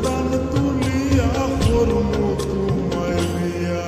দান তুলিয়া করমু তোমায় বিয়া।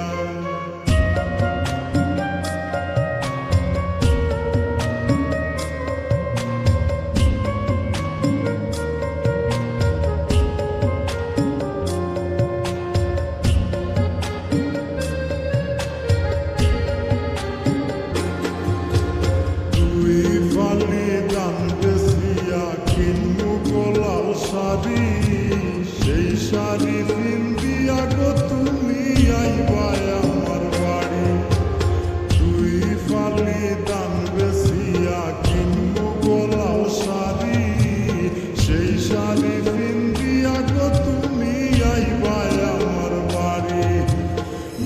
সেই শাড়ি পিন্দিয়া গো তুমি আইবা আমার বাড়ি। দুই ফালি দান বেশিয়া কিনবো গোলাল শাড়ি, সেই শাড়ি পিন্দিয়া গো তুমি আইবা আমার বাড়ি।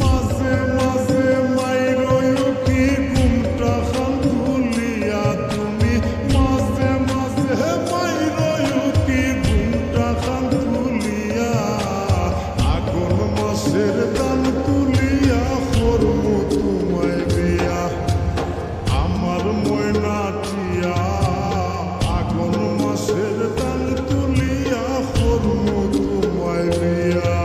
মাঝে মাঝে মাইরো কি ঘুমটা খান তুলিয়া তুমি, মাঝে মাঝে মাইরো কি ঘুমটা খান তুলিয়া। আগুন মাসের দান তুলিয়া করমু তোমায় বিয়া আমার ময়নাটিয়া। আগুন মাসের দান তুলিয়া করমু তোমায় বিয়া।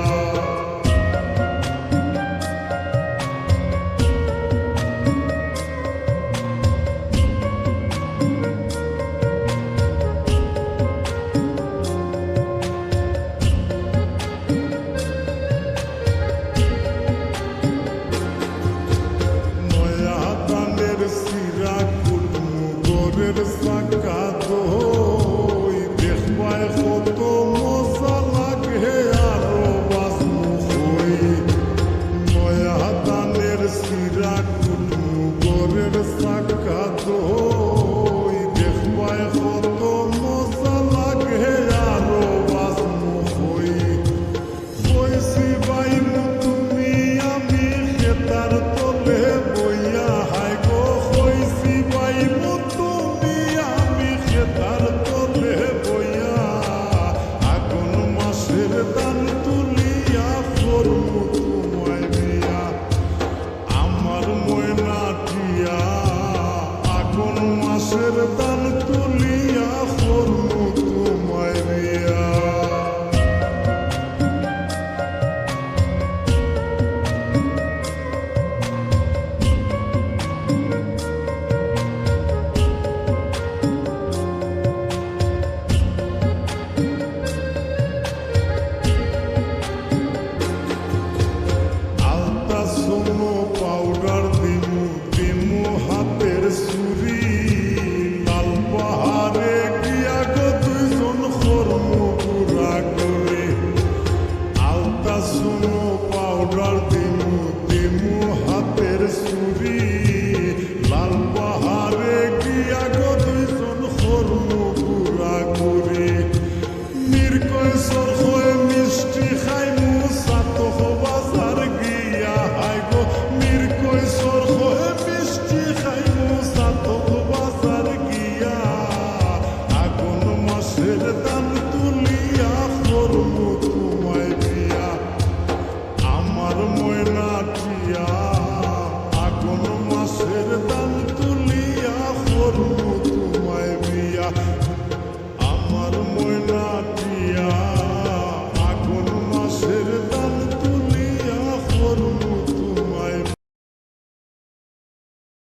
সিরা কুটমু গোরের সাকা দই, দেখবায় কত মজা লাগে আরো বাসমু হই। নয়া দানের সিরা কুটমু গোরের সাকা দই, দেখবায় কত মজা লাগে আরো বাসমু হই। কইছি বাইমু তুমি আমি খেতার তলে বইয়া, হায় গো কইছি বাইমু তুমি আমি খেতার তলে বইয়া। আগুন মাসের দান তুলিয়া করমু